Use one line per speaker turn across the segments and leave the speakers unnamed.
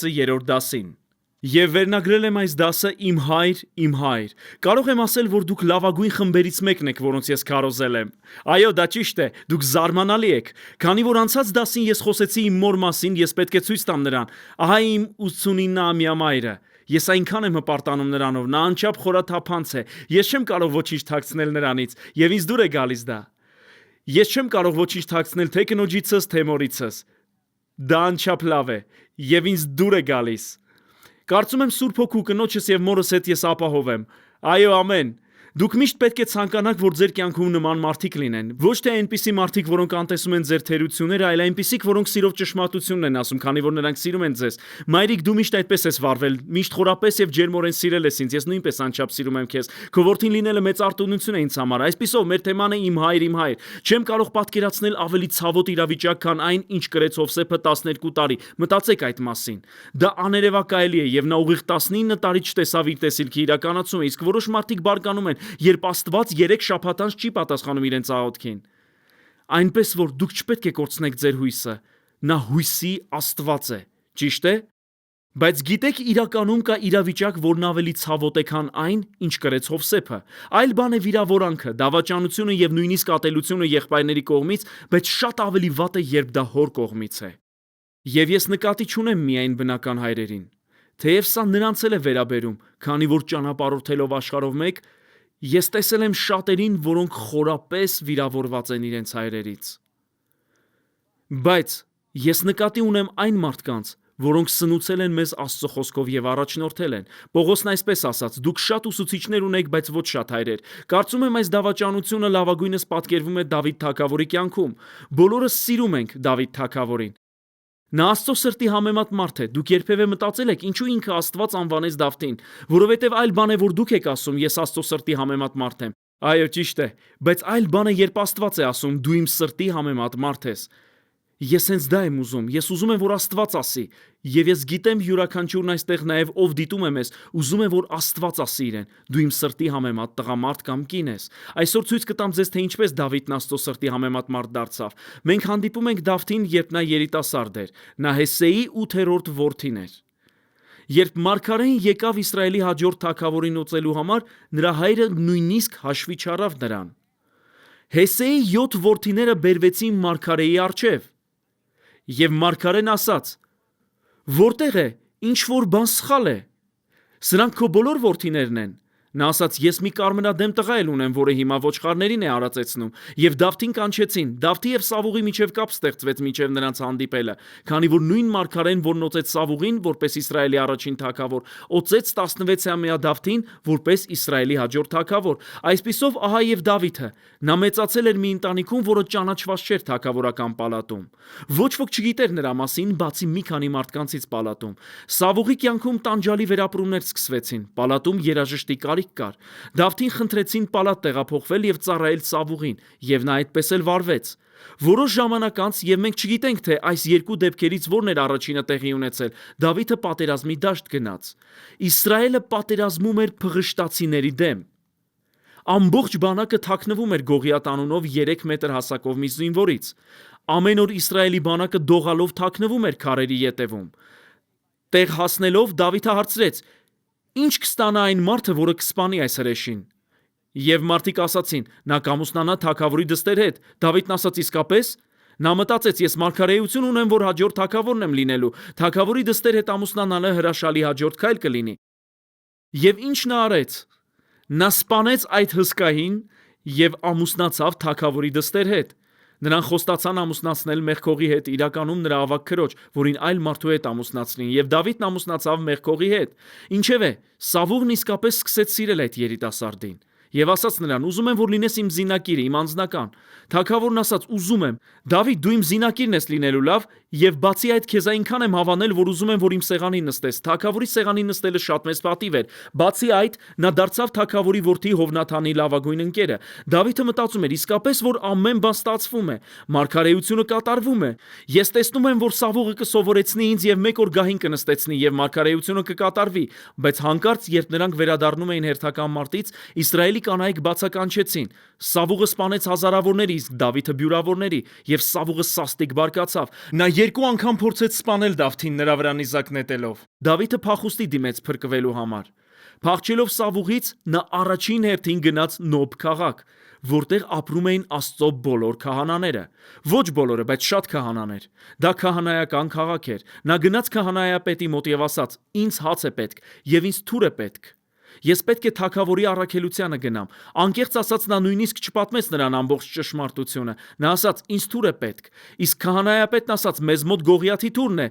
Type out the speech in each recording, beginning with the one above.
երրորդ դասին։ Եվ վերնագրել եմ այս դասը իմ հայր։ Կարող եմ ասել, որ դուք լավագույն խմբերից մեկն եք, որոնց ես քարոզել եմ։ Այո, դա ճիշտ է, դուք զարմանալի եք։ Քանի որ անցած դասին ես խոսեցի իմ մոր մասին, ես պետք է ցույց տամ նրան։ Ահա իմ 89-ամյա մայրը։ Ես այնքան եմ հպարտանում նրանով, նա անչափ խորաթափանց է։ Ես չեմ կարող ոչինչ թաքցնել նրանից, եւ ինձ դուր է գալիս դա։ Ես չեմ կարող ոչինչ թաքցնել թե կնոջիցս, թե մորիցս։ Դա անչափ լավ է, եւ ինձ դուր է գալիս։ Կարծում եմ Սուրբ Հոգու կնոջս եւ մորս հետ ես ապահով եմ։ Այո, ամեն։ Դուք միշտ պետք է ցանկանաք, որ ձեր կյանքում նման մարդիկ լինեն։ Ոչ թե այնպիսի մարդիկ, որոնք անտեսում են ձեր թերությունները, այլ այնպիսիք, որոնք սիրով ճշմարտությունն են ասում, քանի որ նրանք սիրում են ձեզ։ Մայրիկ, դու միշտ այդպես ես վարվել, միշտ խորապես եւ ջերմորեն սիրել ես ինձ։ Ես նույնպես անչափ սիրում եմ քեզ։ Քո որդին լինելը մեծ արտոնություն է ինձ համար։ Այսպիսով, մեր թեման է իմ հայր։ Չեմ կարող պատկերացնել ավելի ցավոտ իրավիճակ, քան այն, ինչ կրեց Հովսեփը 12 տարի։ Մտածեք այդ մասին։ Դա աներևակայելի է եւ նա ուղիղ 19 տարի չտեսավ իր տեսիլքի իրականացումը, իսկ որոշ մարդիկ բարկանում են, երբ Աստված 3 շաբաթ չի պատասխանում իրենց աղոթքին։ Այնպես որ դուք չպետք է կորցնեք ձեր հույսը։ Նա հույսի Աստված է, ճիշտ է։ Բայց գիտեք, իրականում կա իրավիճակ, որն ավելի ցավոտ է, քան այն, ինչ կրեց Հովսեփը։ Այլ բան է վիրավորանքը, դավաճանությունը եւ նույնիսկ ատելությունը եղբայրների կողմից, բայց շատ ավելի վատ է, երբ դա հոր կողմից է։ Եվ ես նկատի չունեմ միայն բնական հայրերին։ Թեև սա նրանց էլ է վերաբերում, քանի որ ճանապարհորդելով աշխարհով մեկ, ես տեսել եմ շատերին, որոնք խորապես վիրավորված են իրենց հայրերից։ Բայց ես նկատի ունեմ այն մարդկանց, որոնք սնուցել են մեզ Աստծո խոսքով եւ առաջնորդել են։ Պողոսն այսպես ասաց. դուք շատ ուսուցիչներ ունեք, բայց ոչ շատ հայրեր։ Կարծում եմ այս դավաճանությունը լավագույնս պատկերվում է Դավիթ թագավորի կյանքում։ Բոլորս սիրում ենք Դավիթ թագավորին։ Նա Աստծո սրտի համեմատ մարդ է։ Դուք երբևէ մտածել եք, ինչու ինքը Աստված անվանեց Դավթին, որովհետև այլ բան է, որ դուք եք ասում, ես Աստծո սրտի համեմատ մարդ եմ։ Այո, ճիշտ է, բայց այլ բան է, երբ Աստված է ասում, դու իմ սրտի համեմատ մարդ ես։ Ես հենց դա եմ ուզում, ես ուզում եմ, որ Աստված ասի, եւ ես գիտեմ յուրաքանչյուրն այստեղ նաեւ ով դիտում է մեզ, ուզում է, որ Աստված ասի իրեն, դու իմ սրտի համեմատ տղամարդ կամ կին ես։ Այսօր ցույց կտամ ձեզ, թե ինչպես Դավիթն Աստծո սրտի համեմատ մարդ դարձավ։ Մենք հանդիպում ենք Դավթին, երբ նա երիտասարդ էր, նա Հեսեի 8-րդ որդին էր։ Երբ մարգարեն եկավ Իսրայելի հաջորդ թագավորին օծելու համար, նրա հայրը նույնիսկ հաշվի չառավ նրան։ Հեսեի 7 որդիները բերվեցին մարգարեի առջև։ Եվ մարգարեն ասաց. որտեղ է, ինչ որ բան սխալ է։ Սրանք քո բոլոր որդիներն են։ Նա ասաց. ես մի կարմրադեմ տղա էլ ունեմ, որը հիմա ոչխարներին է արածեցնում։ Եվ Դավթին կանչեցին։ Դավթի եւ Սավուղի միջև կապ ստեղծվեց միջև նրանց հանդիպելը, քանի որ նույն մարգարեն, որն օծեց Սավուղին, որպես Իսրայելի առաջին թագավոր, օծեց 16-ամյա Դավթին, որպես Իսրայելի հաջորդ թագավոր։ Այսպիսով, ահա եւ Դավիթը։ Նա մեծացել էր մի ընտանիքում, որը ճանաչված չէր թագավորական պալատում։ Ոչ ոք չգիտեր նրա մասին, բացի մի քանի մարդկանցից պալատում։ Սավուղի կյանքում տանջալի վերապրումներ սկսվեցին։ Պալատում երաժշտի կարիք կար։ Դավթին խնդրեցին պալատ տեղափոխվել եւ ծառայել Սավուղին, եւ նա այդպես էլ վարվեց։ Որոշ ժամանակ անց, եւ մենք չգիտենք, թե այս երկու դեպքերից որն էր առաջինը տեղի ունեցել, Դավիթը պատերազմի դաշտ գնաց։ Իսրայելը պատերազմում էր փղշտացիների դեմ։ Ամբողջ բանակը թաքնվում էր Գողիաթ անունով 3 մետր հասակով մի զինվորից։ Ամեն օր Իսրայելի բանակը դողալով թաքնվում էր քարերի ետևում։ Տեղ հասնելով Դավիթը հարցրեց. Ինչ կստանա այն մարդը, որը կսպանի այս հրեշին։ Եվ մարդիկ ասացին. նա կամուսնանա թագավորի դստեր հետ։ Դավիթն ասաց. իսկապես։ Նա մտածեց. ես մարգարեություն ունեմ, որ հաջորդ թագավորն եմ լինելու։ Թագավորի դստեր հետ ամուսնանալը հրաշալի հաջորդ քայլ կլինի։ Եվ ինչ նա արեց։ Նա սպանեց այդ հսկային եւ ամուսնացավ թագավորի դստեր հետ։ Նրան խոստացան ամուսնացնել մեղքողի հետ, իրականում նրա ավագ քրոջ, որին այլ մարդու հետ ամուսնացնին, եւ Դավիթն ամուսնացավ մեղքողի հետ։ Ինչևէ, Սավուղն իսկապես սկսեց սիրել այդ երիտասարդին եւ ասաց նրան. ուզում եմ, որ լինես իմ զինակիրը, իմ անձնական։ Թագավորն ասաց. ուզում եմ։ Դավիթ, դու իմ զինակիրն ես լինելու, լավ, եւ բացի այդ քեզ այնքան եմ հավանել, որ ուզում եմ, որ իմ սեղանին նստես։ Թագավորի սեղանին նստելը շատ մեծ պատիվ էր։ Բացի այդ, նա դարձավ թագավորի որդի Հովնաթանի լավագույն ընկերը։ Դավիթը մտածում էր. իսկապես որ ամեն բան ստացվում է, մարգարեությունը կատարվում է։ Ես տեսնում եմ, որ Սավուղը կսովորեցնի ինձ եւ մեկ օր գահին կնստեցնի եւ մարգարեությունը կկատարվի, բայց հանկարծ երբ նրանք վերադառնում էին հերթական մարտից, Իսրայելի կանայք բացականչեցին։ Սավուղը սպանեց հազարավորների, իսկ Դավիթը բյուրավորների, եւ Սավուղը սաստիկ բարկացավ։ Նա երկու անգամ փորձեց սպանել Դավթին նրա վրա նիզակ նետելով։ Դավիթը փախուստի դիմեց փրկվելու համար։ Փախչելով Սավուղից նա առաջին հերթին գնաց Նոբ քաղաք, որտեղ ապրում էին Աստծո բոլոր քահանաները։ Ոչ բոլորը, բայց շատ քահանաներ։ Դա քահանայական քաղաք էր։ Նա գնաց քահանայապետի մոտ եւ ասաց. «Ինձ հաց է պետք եւ ինձ թուր է պետք։ Ես պետք է թագավորի առաքելությանը գնամ»։ Անկեղծ ասած նա նույնիսկ չպատմեց նրան ամբողջ ճշմարտությունը։ Նա ասաց. «Ինձ թուր է պետք»։ Իսկ քահանայապետն ասաց. «Մեզ մոտ Գողիաթի թուրն է»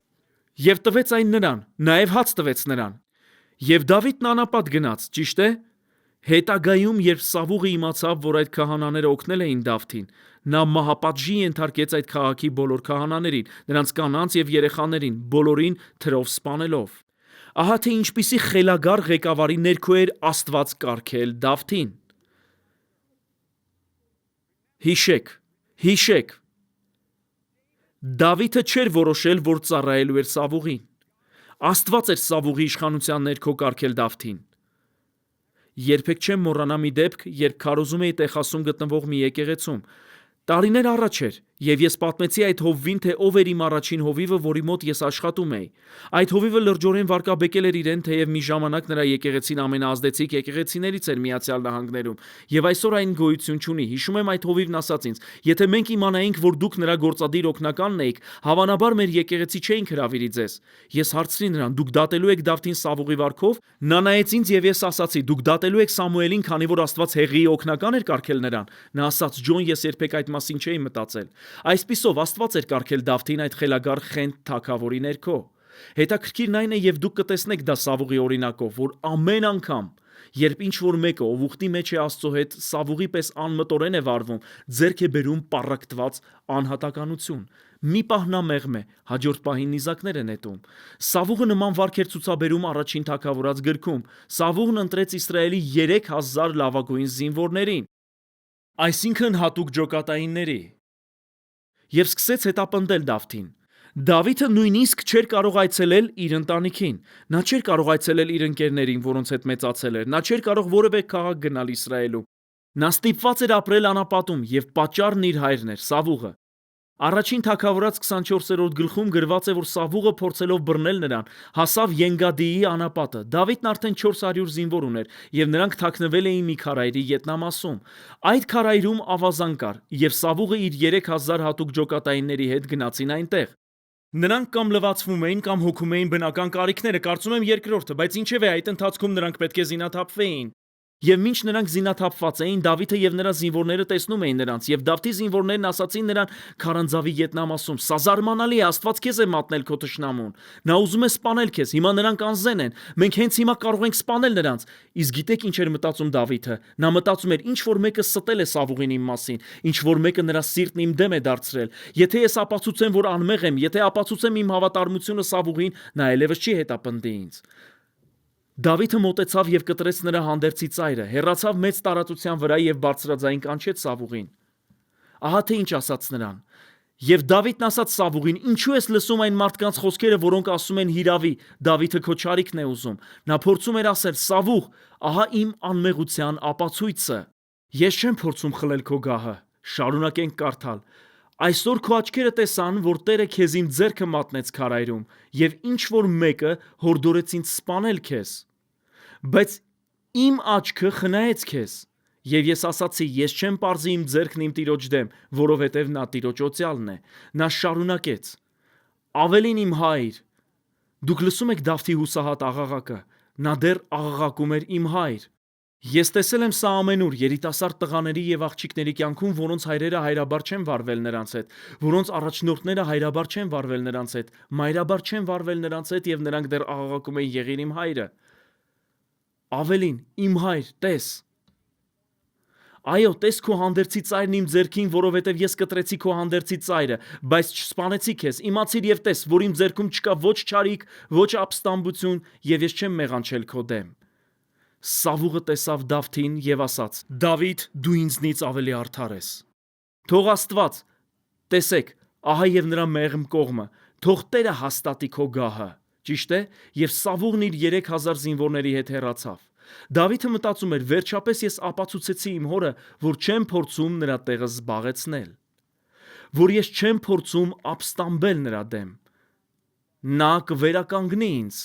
եւ տվեց այն նրան, նաեւ հաց տվեց նրան։ Եվ Դավիթն անապատ գնաց, ճիշտ է։ Հետագայում, երբ Սավուղը իմացավ, որ այդ քահանաները օգնել էին Դավթին, նա մահապատժի ենթարկեց այդ քաղաքի բոլոր քահանաներին, նրանց կանանց եւ երեխաներին, բոլորին թրով սպանելով։ Ահա թե ինչպիսի խելագար ղեկավարի ներքո էր Աստված կարգել Դավթին։ Հիշեք։ Դավիթը չէր որոշել, որ ծառայելու էր Սավուղին։ Աստված էր Սավուղի իշխանության ներքո կարգել Դավթին։ Երբեք չեմ մոռանա մի դեպք, երբ քարոզում էի Տեխասում գտնվող մի եկեղեցում։ Տարիներ առաջ էր, եւ ես պատմեցի այդ հովվին, թե ով էր իմ առաջին հովիվը, որի մոտ ես աշխատում էի։ Այդ հովիվը լրջորեն վարկաբեկել էր իրեն, թեև մի ժամանակ նրա եկեղեցին ամենաազդեցիկ եկեղեցիներից էր Միացյալ Նահանգներում, եւ այսօր այն գոյություն չունի։ Հիշում եմ այդ հովիվն ասաց ինձ. «Եթե մենք իմանայինք, որ դուք նրա գործադիր օգնականն էիք, հավանաբար մեր եկեղեցի չէինք հրավիրի ձեզ»։ Ես հարցրի նրան. «Դուք դատելու եք Դավթին Սավուղի վարքով»։ Նա նայեց ինձ եւ ես ասացի. «Դուք դատելու եք Սամուելին, քանի որ Աստված Հեղիի օգնական էր կարգել նրան»։ Նա ասաց. «Ջոն, ես երբեք այդ մասին չէի մտածել»։ Այսպիսով Աստված էր կարգել Դավթին այդ խելագար խենթ թագավորի ներքո։ Հետաքրքիրն այն է, եւ դուք կտեսնեք դա Սավուղի օրինակով, որ ամեն անգամ, երբ ինչ-որ մեկը, ով ուխտի մեջ է Աստծո հետ, Սավուղի պես անմտորեն է վարվում, ձեռք է բերում պառակտված անհատականություն։ Մի պահ նա մեղմ է, հաջորդ պահին նիզակներ է նետում։ Սավուղը նման վարք էր ցուցաբերում առաջին թագավորած գրքում։ Սավուղն ընտրեց Իսրայելի 3000 լավագույն զինվորներին, այսինքն հատուկ ջոկատայինների, եւ սկսեց հետապնդել Դավթին։ Դավիթը նույնիսկ չէր կարող այցելել իր ընտանիքին։ Նա չէր կարող այցելել իր ընկերներին, որոնց հետ մեծացել էր։ Նա չէր կարող որևէ քաղաք գնալ Իսրայելում։ Նա ստիպված էր ապրել անապատում, եւ պատճառն իր հայրն էր՝ Սավուղը։ Առաջին թագավորած 24-րդ գլխում գրված է, որ Սավուղը փորձելով բռնել նրան, հասավ Ենգադիի անապատը։ Դավիթն արդեն 400 զինվոր ուներ, եւ նրանք թաքնվել էին մի քարայրի ետնամասում։ Այդ քարայրում ավազան կար, եւ Սավուղը իր 3000 հատուկ ջոկատայինների հետ գնացին այնտեղ։ Նրանք կամ լվացվում էին, կամ հոգում էին բնական կարիքները, կարծում եմ երկրորդը, բայց ինչևէ այդ ընթացքում նրանք պետք է զինաթափվեին։ Եվ մինչ նրանք զինաթափված էին, Դավիթը եւ նրա զինվորները տեսնում էին նրանց, եւ Դավթի զինվորներն ասացին նրան քարանձավի ետնամասում. «Սա զարմանալի է, Աստված քեզ է մատնել քո թշնամուն։ Նա ուզում է սպանել քեզ, հիմա նրանք անզեն են։ Մենք հենց հիմա կարող ենք սպանել նրանց»։ Իսկ գիտեք ինչ էր մտածում Դավիթը։ Նա մտածում էր. «Ինչ որ մեկը ստել է Սավուղին իմ մասին, ինչ որ մեկը նրա սիրտն իմ դեմ է դարձրել։ Եթե ես ապացուցեմ, որ անմեղ եմ, եթե ապացուցեմ իմ հավատարմությունը Սավուղին, նա այլևս չի հետապնդի ինձ»։ Դավիթը մոտեցավ եւ կտրեց նրա հանդերձի ծայրը, հեռացավ մեծ տարածության վրա եւ բարձրաձայն կանչեց Սավուղին։ Ահա թե ինչ ասաց նրան։ Եվ Դավիթն ասաց Սավուղին. «Ինչու ես լսում այն մարդկանց խոսքերը, որոնք ասում են հիրավի, Դավիթը քո չարիքն է ուզում»։ Նա փորձում էր ասել. «Սավուղ, ահա իմ անմեղության ապացույցը։ Ես չեմ փորձում խլել քո գահը»։ Շարունակենք կարդալ. «Այսօր քո աչքերը տեսան, որ Տերը քեզ իմ ձեռքը մատնեց քարայրում, եւ ինչ որ մեկը հորդորեց ինձ սպանել քեզ։ Բայց իմ աչքը խնայեց քեզ, եւ ես ասացի. ես չեմ պարզի իմ ձեռքն իմ տիրոջ դեմ, որովհետեւ նա տիրոջ օծյալն է»։ Նա շարունակեց. «Ավելին իմ հայր, դուք լսում եք Դավթի հուսահատ աղաղակը, նա դեռ աղաղակում էր իմ հայր։ Ես տեսել եմ սա ամենուր երիտասարդ տղաների եւ աղջիկների կյանքում, որոնց հայրերը հայրաբար չեն վարվել նրանց հետ, որոնց առաջնորդները հայրաբար չեն վարվել նրանց հետ, մայրաբար չեն վարվել նրանց հետ եւ նրանք դեռ աղաղակում են եղիր իմ հայրը։ Ավելին, իմ հայր, տես։ Այո, տես քո հանդերձի ծայրն իմ ձեռքին, որովհետև ես կտրեցի քո հանդերձի ծայրը, բայց չսպանեցի քեզ։ Իմացիր եւ տես, որ իմ ձեռքում չկա ոչ չարիք, ոչ ապստամբություն, եւ ես չեմ մեղանչել քո դեմ»։ Սավուղը տեսավ Դավթին եւ ասաց. «Դավիթ, դու ինձնից ավելի արդար ես։ Թող Աստված, տեսեք, ահա եւ նրա մեղմ կողմը, թող Տերը հաստատի քո գահը»։ Ճիշտ է, եւ Սավուղն իր 3000 զինվորների հետ հեռացավ։ Դավիթը մտածում էր. վերջապես ես ապացուցեցի իմ հորը, որ չեմ փորձում նրա տեղը զբաղեցնել։ որ ես չեմ փորձում ապստամբել նրա դեմ։ Նա կվերականգնի ինձ։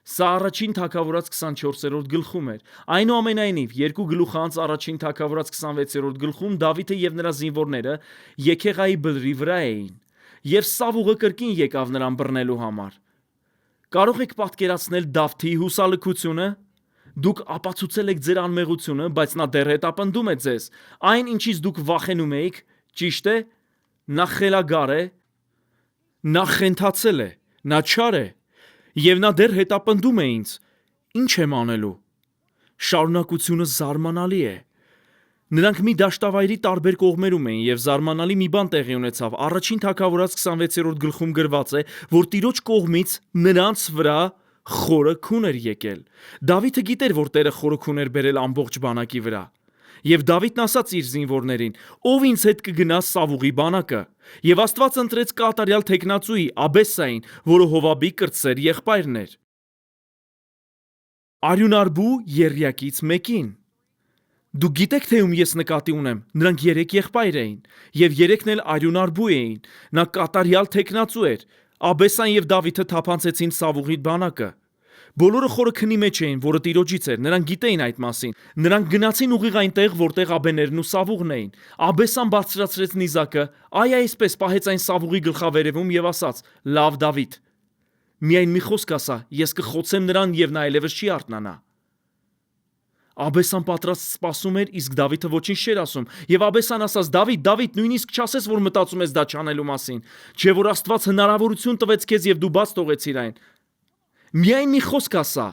Սա առաջին թագավորած 24-րդ գլխում էր։ Այնուամենայնիվ, երկու գլուխ անց առաջին թագավորած 26-րդ գլխում Դավիթը եւ նրա զինվորները Եքեղայի բլրի վրա էին, եւ Սավուղը կրկին եկավ նրան բռնելու համար։ Կարող եք պատկերացնել Դավթի հուսալքությունը։ Դուք ապացուցել եք ձեր անմեղությունը, բայց նա դեռ հետապնդում է ձեզ։ Այն, ինչից դուք վախենում էիք, ճիշտ է, նա խելագար է, նա խենթացել է, նա չար է, եւ նա դեռ հետապնդում է ինձ։ Ինչ եմ անելու։ Շարունակությունը զարմանալի է։ Նրանք մի դաշտավայրի տարբեր կողմերում էին եւ զարմանալի մի բան տեղի ունեցավ։ Առաջին թագավորած 26-րդ գլխում գրված է, որ Տիրոջ կողմից նրանց վրա խորը քուն էր եկել։ Դավիթը գիտեր, որ Տերը խորը քուն էր բերել ամբողջ բանակի վրա։ Եվ Դավիթն ասաց իր զինվորներին. «Ով ինձ հետ կգնա Սավուղի բանակը»։ Եվ Աստված ընտրեց կատարյալ թեկնածուի Աբեսային, որը Հովաբի կրտսեր եղբայրն էր։ Արյունարբու եռյակից մեկին։ Դուք գիտեք, թե ում ես նկատի ունեմ։ Նրանք 3 եղբայր էին, եւ 3-ն էլ արյունարբու էին։ Նա կատարյալ թեկնածու էր։ Աբեսան եւ Դավիթը թափանցեցին Սավուղի բանակը։ Բոլորը խորը քնի մեջ էին, որը Տիրոջից էր։ Նրանք գիտեին այդ մասին։ Նրանք գնացին ուղիղ այնտեղ, որտեղ աբեներն ու Սավուղն էին։ Աբեսան բարձրացրեց նիզակը, այսպես պահեց այն Սավուղի գլխավերևում եւ ասաց. «Լավ, Դավիթ, միայն մի խոսք ասա, ես կխոցեմ նրան եւ նա այլևս չի արթնանա»։ Աբեսան պատրաստ սպասում էր, իսկ Դավիթը ոչինչ չէր ասում։ Եվ Աբեսան ասաց. «Դավիթ, նույնիսկ չասես, որ մտածում ես դա չանելու մասին։ Չէ՞ որ Աստված հնարավորություն տվեց քեզ եւ դու բաց թողեցիր այն։ Միայն մի խոսք ասա»։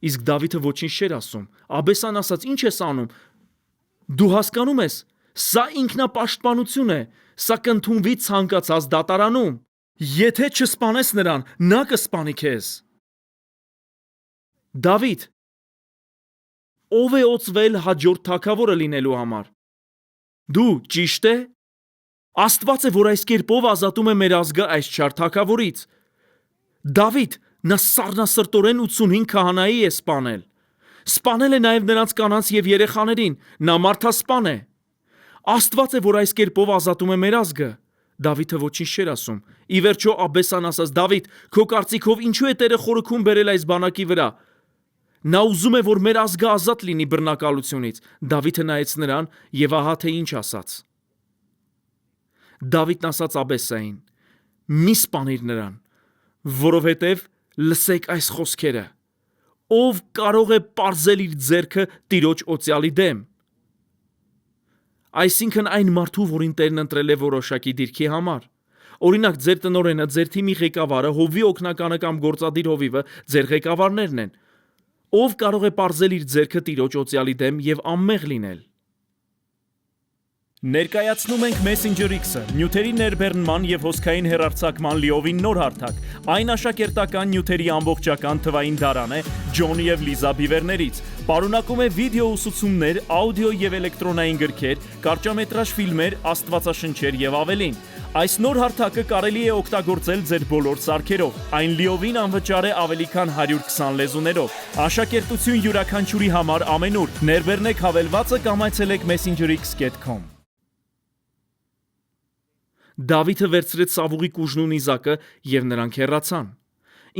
Իսկ Դավիթը ոչինչ չէր ասում։ Աբեսան ասաց. «Ինչ ես անում։ Դու հասկանում ես, սա ինքնապաշտպանություն է, սա կընդունվի ցանկացած դատարանում։ Եթե չսպանես նրան, նա կսպանի քեզ»։ Դավիթ, ով է օծվել հաջորդ թագավորը լինելու համար։ Դու, ճիշտ է։ Աստված է, որ այս կերպով ազատում է մեր ազգը այս չար թագավորից։ Դավիթ, նա սառնասրտորեն 85 քահանայի է սպանել։ Սպանել է նաև նրանց կանանց եւ երեխաներին։ Նա մարդասպան է։ Աստված է, որ այս կերպով ազատում է մեր ազգը։ Դավիթը ոչինչ չէր ասում։ Ի վերջո Աբեսան ասաց. «Դավիթ, քո կարծիքով ինչու է Տերը խորոքում բերել այս բանակի վրա։ Նա ուզում է, որ մեր ազգը ազատ լինի բռնակալությունից»։ Դավիթը նայեց նրան եւ ահա թե ինչ ասաց։ Դավիթն ասաց Աբեսային. «Մի սպանիր նրան, որովհետև լսեք այս խոսքերը. ով կարող է պարզել իր ձեռքը Տիրոջ օծյալի դեմ»։ Այսինքն այն մարդու, որին Տերն ընտրել է որոշակի դիրքի համար։ Օրինակ, ձեր տնօրենը, ձեր թիմի ղեկավարը, հովվի օգնականը կամ գործադիր հովիվը ձեր ղեկավարներն են։ Ով կարող է պարզել իր ձեռքը Տիրոջ օծյալի դեմ եւ անմեղ լինել։ Ներկայացնում ենք Messenger X-ը, նյութերի ներբեռնման եւ հոսքային հեռարձակման լիովին նոր հարթակ։ Այն աշակերտական նյութերի ամբողջական թվային դարան է Ջոն եւ Լիզա Բիվերներից։ Պարունակում է վիդեո ուսուցումներ, աուդիո եւ էլեկտրոնային գրքեր, կարճամետրաժ ֆիլմեր, աստվածաշնչեր եւ ավելին։ Այս նոր հարթակը կարելի է օգտագործել ձեր բոլոր սարքերով։ Այն լիովին անվճար է ավելի քան 120 լեզուներով։ Աշակերտություն յուրաքանչյուրի համար ամենուր։ Ներբեռնեք հավելվածը կամ այցելեք messengerx.com։ Դավիթը վերցրեց Սավուղի կուժն ու նիզակը եւ նրանք հեռացան։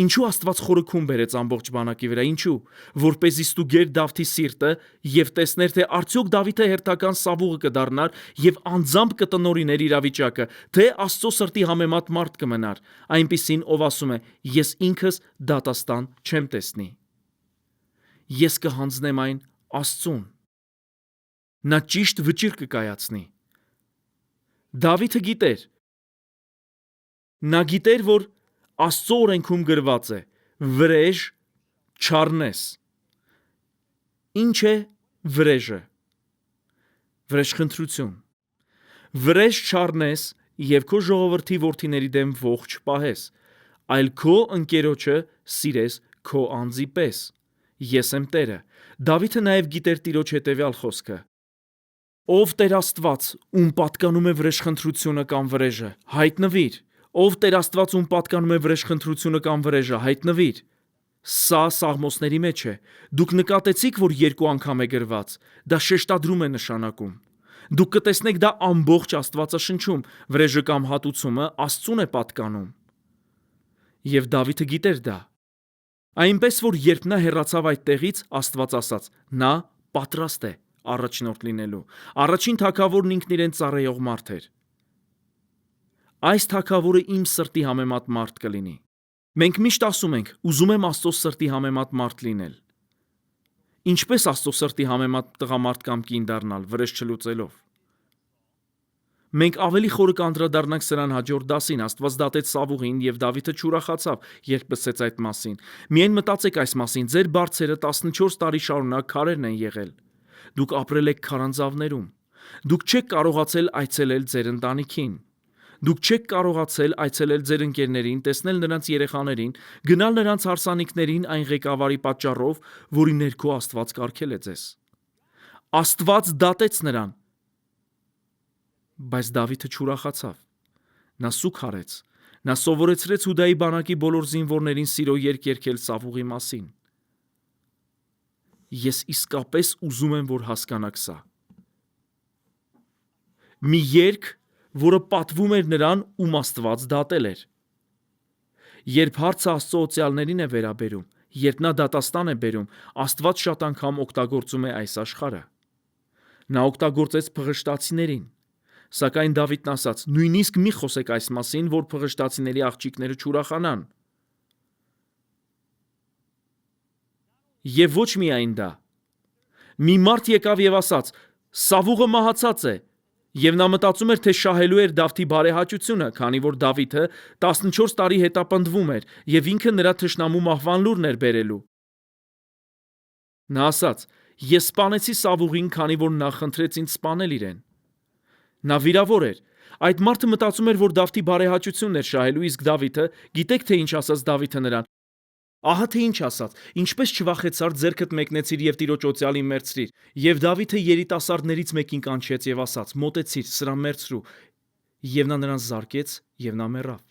Ինչու Աստված խորոքում բերեց ամբողջ բանակի վրա, ինչու, որպեսզի ստուգեր Դավթի սիրտը եւ տեսներ, թե արդյոք Դավիթը հերթական Սավուղը կդառնար եւ անձամբ կտնօրիներ իրավիճակը, թե Աստծո սրտի համեմատ մարդ կմնար, այնպիսին, ով ասում է. «Ես ինքս դատաստան չեմ տեսնի։ Ես կհանձնեմ այն Աստծուն»։ Նա ճիշտ վճիռ կկայացնի։ Դավիթը գիտեր։ Նա գիտեր, որ Աստծո օրենքում գրված է. վրեժ չառնես։ Ինչ է վրեժը։ Վրեժխնդրություն։ Վրեժ չառնես եւ քո ժողովրդի որդիների դեմ ողջ չպահես, այլ քո ընկերոջը սիրես քո անձի պես։ Ես եմ Տերը։ Դավիթը նաև գիտեր Տիրոջ հետևյալ խոսքը. Ով Տեր Աստված, ում պատկանում է վրեժխնդրությունը կամ վրեժը, հայտնվիր։ Ով Տեր Աստված, ում պատկանում է վրեժխնդրությունը կամ վրեժը, հայտնվիր։ Սա Սաղմոսների մեջ է։ Դուք նկատեցիք, որ 2 անգամ է գրված։ Դա շեշտադրում է նշանակում։ Դուք կտեսնեք դա ամբողջ Աստվածաշնչում, վրեժը կամ հատուցումը Աստծուն է պատկանում։ Եվ Դավիթը գիտեր դա։ Այնպես որ երբ նա հեռացավ այդ տեղից, Աստված ասաց. նա պատրաստ է առաջնորդ լինելու։ Առաջին թագավորն ինքն իրեն ծառայող մարդ էր։ Այս թագավորը իմ սրտի համեմատ մարդ կլինի։ Մենք միշտ ասում ենք. ուզում եմ Աստծո սրտի համեմատ մարդ լինել։ Ինչպես Աստծո սրտի համեմատ տղամարդ կամ կին դառնալ, վրեժ չլուծելով։ Մենք ավելի խորը կանդրադառնանք սրան հաջորդ դասին։ Աստված դատեց Սավուղին, եւ Դավիթը չուրախացավ, երբ լսեց այդ մասին։ Միայն մտածեք այս մասին. ձեր բարձերը 14 տարի շարունակ քարերն են եղել։ Դուք ապրել եք քարանձավներում։ Դուք չեք կարողացել այցելել ձեր ընտանիքին։ Դուք չեք կարողացել այցելել ձեր ընկերներին, տեսնել նրանց երեխաներին, գնալ նրանց հարսանիքներին այն ղեկավարի պատճառով, որի ներքո Աստված կարգել է ձեզ։ Աստված դատեց նրան։ Բայց Դավիթը չուրախացավ։ Նա սուգ արեց։ Նա սովորեցրեց Հուդայի բանակի բոլոր զինվորներին սիրո երգ երգել Սավուղի մասին։ Ես իսկապես ուզում եմ, որ հասկանաք սա։ Մի երգ, որը պատվում էր նրան, ում Աստված դատել էր։ Երբ հարցը Աստծո օծյալներին է վերաբերում, երբ նա դատաստան է բերում, Աստված շատ անգամ օգտագործում է այս աշխարհը։ Նա օգտագործեց փղշտացիներին։ Սակայն Դավիթն ասաց. նույնիսկ մի խոսեք այս մասին, որ փղշտացիների աղջիկները չուրախանան։ Եվ ոչ միայն դա։ Մի մարդ եկավ եւ ասաց. Սավուղը մահացած է։ Եվ նա մտածում էր, թե շահելու էր Դավթի բարեհաճությունը, քանի որ Դավիթը 14 տարի հետապնդվում էր եւ ինքը նրա թշնամու մահվան լուրն էր բերելու։ Նա ասաց. ես սպանեցի Սավուղին, քանի որ նա խնդրեց ինձ սպանել իրեն։ Նա վիրավոր էր։ Այդ մարդը մտածում էր, որ Դավթի բարեհաճությունն էր շահելու, իսկ Դավիթը, գիտեք թե ինչ ասաց Դավիթը նրան։ Ահա թե ինչ ասաց. ինչպես չվախեցար, ձեռքդ մեկնեցիր եւ Տիրոջ օծյալին մերցրիր։ Եվ Դավիթը երիտասարդներից մեկին կանչեց եւ ասաց. մոտեցիր, սրան մերցրու։ Եվ նա նրան զարկեց եւ նա մեռավ։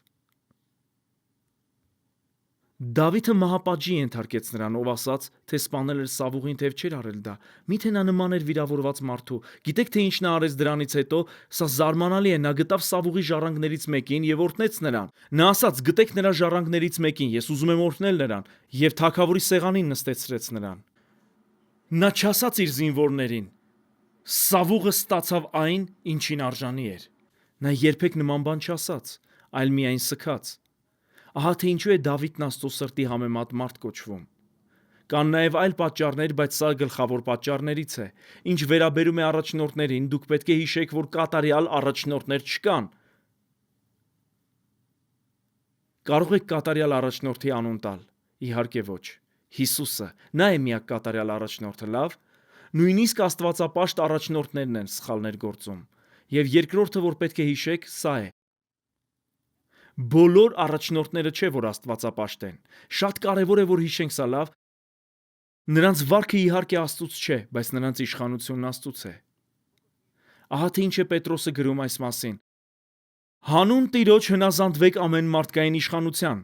Դավիթը մահապատժի ենթարկեց նրան, ով ասաց, թե սպանել էր Սավուղին, թեև չէր արել դա։ Միթե նա նման էր վիրավորված մարդու։ Գիտեք թե ինչ նա արեց դրանից հետո, սա զարմանալի է, նա գտավ Սավուղի ժառանգներից մեկին եւ օրհնեց նրան։ Նա ասաց. գտեք նրա ժառանգներից մեկին, ես ուզում եմ օրհնել նրան, եւ թագավորի սեղանին նստեցրեց նրան։ Նա չասաց իր զինվորներին. Սավուղը ստացավ այն, ինչին արժանի էր։ Նա երբեք նման բան չասաց, այլ միայն սգաց։ Ահա թե ինչու է Դավիթն Աստծո սրտի համեմատ մարդ կոչվում։ Կան նաև այլ պատճառներ, բայց սա գլխավոր պատճառներից է։ Ինչ վերաբերում է առաջնորդներին, դուք պետք է հիշեք, որ կատարյալ առաջնորդներ չկան։ Կարող եք կատարյալ առաջնորդի անուն տալ։ Իհարկե ոչ։ Հիսուսը, նա է միակ կատարյալ առաջնորդը, լավ։ Նույնիսկ աստվածապաշտ առաջնորդներն են սխալներ գործում։ Եվ երկրորդը, որ պետք է հիշեք, սա է. բոլոր առաջնորդները չէ, որ աստվածապաշտ են։ Շատ կարևոր է, որ հիշենք սա, լավ։ Նրանց վարքը իհարկե Աստծուց չէ, բայց նրանց իշխանությունն Աստծուց է։ Ահա թե ինչ է Պետրոսը գրում այս մասին. հանուն Տիրոջ հնազանդվեք ամեն մարդկային իշխանության։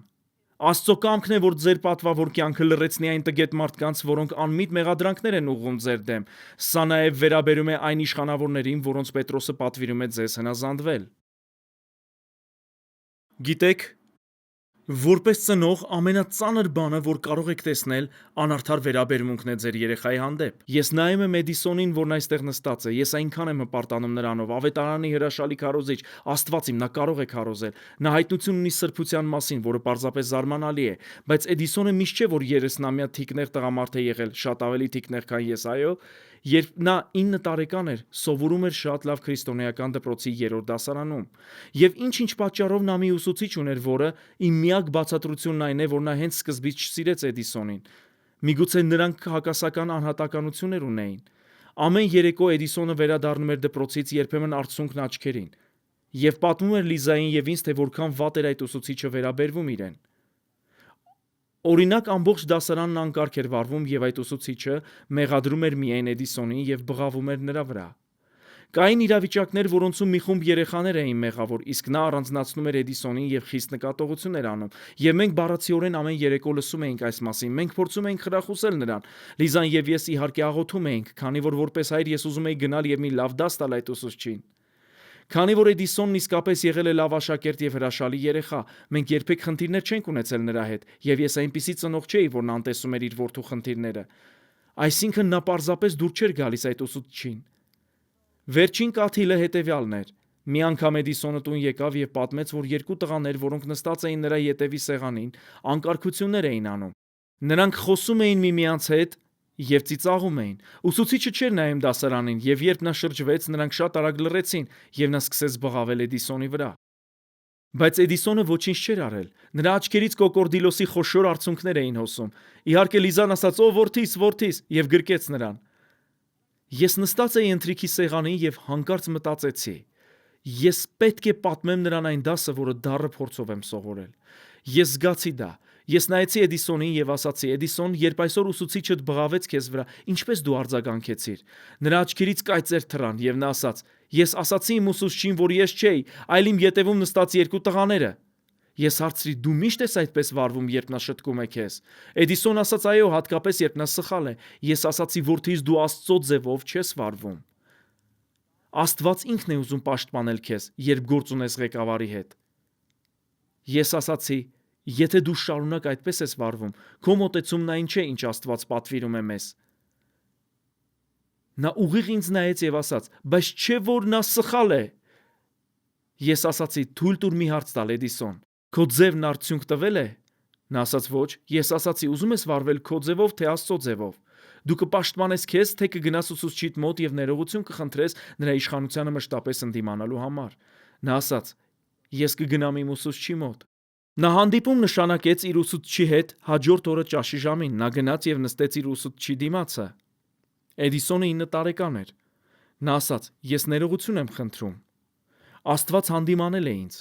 Աստծո կամքն է, որ ձեր պատվավոր կյանքը լռեցնի այն տգետ մարդկանց, որոնք անմիտ մեղադրանքներ են ուղղում ձեր դեմ։ Սա նաև վերաբերում է այն իշխանավորներին, որոնց Պետրոսը պատվիրում է ձեզ հնազանդվել։ Գիտեք, որպես ծնող ամենածանր բանը, որ կարող եք տեսնել, անարդար վերաբերմունքն է ձեր երեխայի հանդեպ։ Ես նայում եմ Էդիսոնին, որն այստեղ նստած է, ես այնքան եմ հպարտանում նրանով, ավետարանի հրաշալի քարոզիչ, Աստված իմ, նա կարող է քարոզել։ Նա հայտնություն ունի սրբության մասին, որը պարզապես զարմանալի է, բայց Էդիսոնը միշտ չէ, որ 30-ամյա թիկնեղ տղամարդ է եղել, շատ ավելի թիկնեղ, քան ես, այո։ Երբ նա 9 տարեկան էր, սովորում էր շատ լավ քրիստոնեական դպրոցի 3-րդ դասարանում։ Եվ ինչ-ինչ պատճառով նա մի ուսուցիչ ուներ, որը իմ միակ բացատրությունն այն է, որ նա հենց սկզբից չսիրեց Էդիսոնին։ Միգուցե նրանք հակասական անհատականություններ ունեին։ Ամեն երեկո Էդիսոնը վերադառնում էր դպրոցից երբեմն արցունքն աչքերին եւ պատմում էր Լիզային եւ ինձ, թե որքան վատ էր այդ ուսուցիչը վերաբերվում իրեն։ Օրինակ ամբողջ դասարանն անկարգ էր վարվում եւ այդ ուսուցիչը մեղադրում էր միայն Էդիսոնին եւ բղավում էր նրա վրա։ Կային իրավիճակներ, որոնցում մի խումբ երեխաներ էին մեղավոր, իսկ նա առանձնացնում էր Էդիսոնին եւ խիստ նկատողություն էր անում։ Եվ մենք բառացիորեն ամեն երեկո լսում էինք այս մասին։ Մենք փորձում էինք խրախուսել նրան։ Լիզան եւ ես իհարկե աղոթում էինք, քանի որ որպես հայր ես ուզում էի գնալ եւ մի լավ դաս տալ այդ ուսուցչին։ Քանի որ Էդիսոնն իսկապես եղել է լավ աշակերտ եւ հրաշալի երեխա, մենք երբեք խնդիրներ չենք ունեցել նրա հետ, եւ ես այնպիսի ծնող չէի, որն անտեսում էր իր որդու խնդիրները։ Այսինքն նա պարզապես դուր չէր գալիս այդ ուսուցչին։ Վերջին կաթիլը հետևյալն էր։ Մի անգամ Էդիսոնը տուն եկավ եւ պատմեց, որ երկու տղաներ, որոնք նստած էին նրա ետևի սեղանին, անկարգություններ էին անում։ Նրանք խոսում էին միմյանց հետ եւ ծիծաղում էին։ Ուսուցիչը չէր նայում դասարանին, եւ երբ նա շրջվեց, նրանք շատ արագ լռեցին, եւ նա սկսեց բղավել Էդիսոնի վրա։ Բայց Էդիսոնը ոչինչ չէր արել։ Նրա աչքերից կոկորդիլոսի խոշոր արցունքներ էին հոսում։ Իհարկե Լիզան ասաց. «Ո որդիս, որդիս» եւ գրկեց նրան։ Ես նստած էի ընթրիքի սեղանին եւ հանկարծ մտածեցի. ես պետք է պատմեմ նրան այն դասը, որը դառը փորձով եմ սովորել։ Ես զգացի դա։ Ես նայեցի Էդիսոնին եւ ասացի. «Էդիսոն, երբ այսօր ուսուցիչդ բղավեց քեզ վրա, ինչպես դու արձագանքեցիր»։ Նրա աչքերից կայծեր թռան եւ նա ասաց. «Ես ասացի իմ ուսուցչին, որ ես չէի, այլ իմ ետևում նստած երկու տղաները»։ Ես հարցրի. «Դու միշտ ես այդպես վարվում, երբ նա շտկում է քեզ»։ Էդիսոն ասաց. «Այո, հատկապես երբ նա սխալ է»։ Ես ասացի. «Որդիս, դու Աստծո ձևով չես վարվում։ Աստված ինքն է ուզում պաշտպանել քեզ, երբ գործ ունես ղեկավարի հետ»։ Ես ասացի. «Եթե դու շարունակ այդպես ես վարվում, քո մոտեցումն այն չէ, ինչ Աստված պատվիրում է մեզ»։ Նա ուղիղ ինձ նայեց եւ ասաց. «Բայց չէ՞ որ նա սխալ է»։ Ես ասացի. «Թույլ տուր մի հարց տալ, Էդիսոն, քո ձևն արդյունք տվել է»։ Նա ասաց. «Ոչ»։ Ես ասացի. «Ուզում ես վարվել քո ձևով, թե Աստծո ձևով։ Դու կպաշտպանես քեզ, թե կգնաս ուսուցչիդ մոտ եւ ներողություն կխնդրես նրա իշխանությանը մշտապես ընդդիմանալու համար»։ Նա ասաց. «Ես կգնամ իմ ուսուցչի մոտ»։ Նա հանդիպում նշանակեց իր ուսուցչի հետ հաջորդ օրը ճաշի ժամին։ Նա գնաց եւ նստեց իր ուսուցչի դիմացը։ Էդիսոնը 9 տարեկան էր։ Նա ասաց. «Ես ներողություն եմ խնդրում։ Աստված հանդիմանել է ինձ։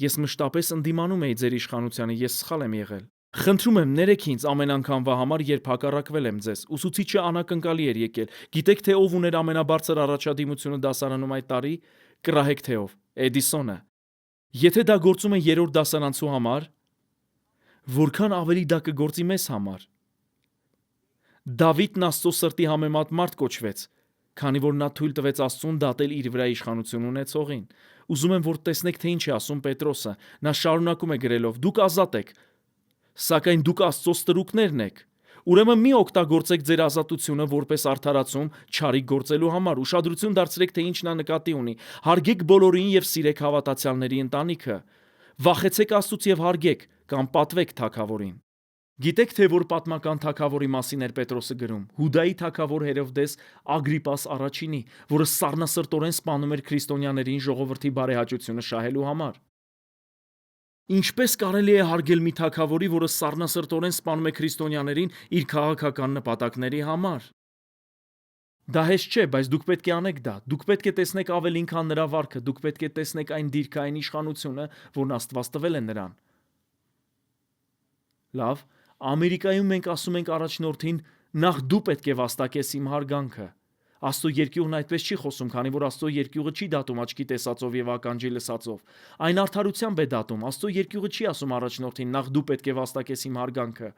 Ես մշտապես ընդդիմանում էի ձեր իշխանությանը, ես սխալ եմ եղել։ Խնդրում եմ, ներեք ինձ ամեն անգամվա համար, երբ հակառակվել եմ ձեզ։ Ուսուցիչը անակնկալի էր եկել։ Գիտեք թե ով ուներ ամենաբարձր առաջադիմությունը դասարանում այդ տարի։ Կռահեք թե ով։ Էդիսոնը։ Եթե դա գործում է երրորդ դասարանցու համար, որքան ավելի դա կգործի մեզ համար։ Դավիթն Աստծո սրտի համեմատ մարդ կոչվեց, քանի որ նա թույլ տվեց Աստծուն դատել իր վրա իշխանություն ունեցողին։ Ուզում եմ, որ տեսնեք, թե ինչ է ասում Պետրոսը։ Նա շարունակում է գրելով. «Դուք ազատ եք, սակայն դուք Աստծո ստրուկներն եք։ Ուրեմն մի օգտագործեք ձեր ազատությունը որպես արդարացում չարիք գործելու համար։ Ուշադրություն դարձրեք, թե ինչ նա նկատի ունի։ Հարգեք բոլորին եւ սիրեք հավատացյալների ընտանիքը։ Վախեցեք Աստծուց եւ հարգեք կամ պատվեք թագավորին»։ Գիտեք թե որ պատմական թագավորի մասին էր Պետրոսը գրում։ Հուդայի թագավոր Հերովդես Ագրիպաս առաջինի, որը սառնասրտորեն սպանում էր քրիստոնյաներին ժողովրդի բարեհաճությունը շահելու համար։ Ինչպես կարելի է հարգել մի թագավորի, որը սառնասրտորեն սպանում է քրիստոնյաներին իր քաղաքական նպատակների համար։ Դա հեշտ չէ, բայց դուք պետք է անեք դա։ Դուք պետք է տեսնեք ավելին, քան նրա վարքը, դուք պետք է տեսնեք այն դիրքը, այն իշխանությունը, որն Աստված տվել է նրան։ Լավ, Ամերիկայում մենք ասում ենք առաջնորդին. «Նախ դու պետք է վաստակես իմ հարգանքը»։ Աստծո երկյուղն այդպես չի խոսում, քանի որ Աստծո երկյուղը չի դատում աչքի տեսածով եւ ականջի լսածով։ Այն արդարությամբ է դատում։ Աստծո երկյուղը չի ասում առաջնորդին. «Նախ դու պետք է վաստակես իմ հարգանքը»։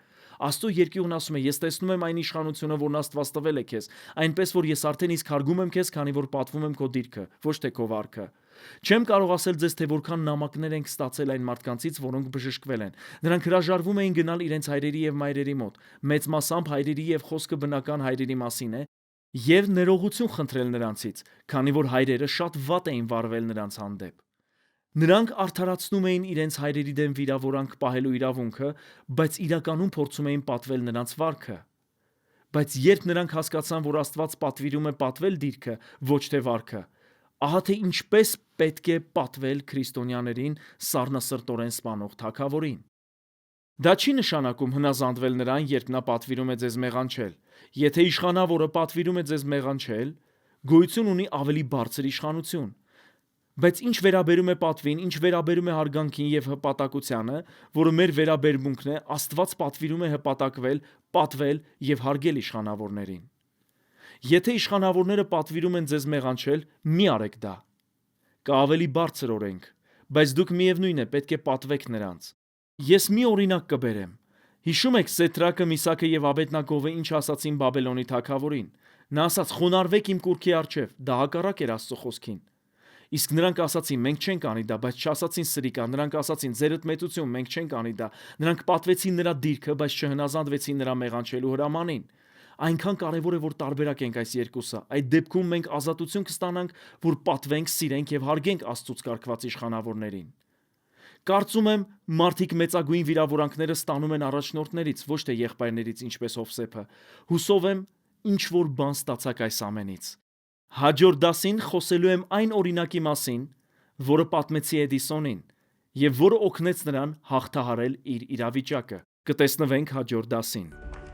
Աստծո երկյուղն ասում է. «Ես տեսնում եմ այն իշխանությունը, որն Աստված տվել է քեզ, այնպես որ ես արդեն իսկ հարգում եմ քեզ, քանի որ պատվում եմ քո դիրքը, ոչ թե քո վարքը»։ Չեմ կարող ասել ձեզ, թե որքան նամակներ ենք ստացել այն մարդկանցից, որոնք բժշկվել են։ Նրանք հրաժարվում էին գնալ իրենց հայրերի եւ մայրերի մոտ։ Մեծ մասամբ հայրերի եւ խոսքը բնական հայրերի մասին է, եւ ներողություն խնդրել նրանցից, քանի որ հայրերը շատ վատ էին վարվել նրանց հանդեպ։ Նրանք արդարացնում էին իրենց հայրերի դեմ վիրավորանք պահելու իրավունքը, բայց իրականում փորձում էին պատվել նրանց վարքը։ Բայց երբ նրանք հասկացան, որ Աստված պատվիրում է պատվել դիրքը, ոչ թե վարքը, ահա թե ինչպես պետք է պատվել քրիստոնյաներին սառնասրտորեն սպանող թագավորին։ Դա չի նշանակում հնազանդվել նրան, երբ նա պատվիրում է ձեզ մեղանչել։ Եթե իշխանավորը պատվիրում է ձեզ մեղանչել, գոյություն ունի ավելի բարձր իշխանություն։ Բայց ինչ վերաբերում է պատվին, ինչ վերաբերում է հարգանքին եւ հպատակությանը, որը մեր վերաբերմունքն է, Աստված պատվիրում է հպատակվել, պատվել եւ հարգել իշխանավորներին։ Եթե իշխանավորները պատվիրում են ձեզ մեղանչել, մի արեք դա։ Կա ավելի բարձր օրենք, բայց դուք միևնույն է պետք է պատվեք նրանց։ Ես մի օրինակ կբերեմ։ Հիշում եք Սեթրակը, Միսակը եւ Աբեդնագովը ինչ ասացին Բաբելոնի թագավորին։ Նա ասաց. «Խոնարհվեք իմ կուռքի առջև», դա հակառակ էր Աստծո խոսքին։ Իսկ նրանք ասացին. «Մենք չենք անի դա», բայց չասացին սրիկա, նրանք ասացին. «Ձերդ մեծություն, մենք չենք անի դա»։ Նրանք պատվեցին նրա դիրքը, բայց չհնազանդվեցին նրա մեղանչելու հրամանին։ Այնքան կարևոր է, որ տարբերակ ենք այս երկուսը։ Այդ դեպքում մենք ազատություն կստանանք, որ պատվենք, սիրենք եւ հարգենք Աստծուց կարգված իշխանավորներին։ Կարծում եմ, մարդիկ մեծագույն վիրավորանքները ստանում են առաջնորդներից, ոչ թե եղբայրներից, ինչպես Հովսեփը։ Հուսով եմ, ինչ որ բան ստացաք այս ամենից։ Հաջորդ դասին խոսելու եմ այն օրինակի մասին, որը պատմեցի Էդիսոնին, եւ որը օգնեց նրան հաղթահարել իր իրավիճակը։ Կտեսնվենք հաջորդ դասին։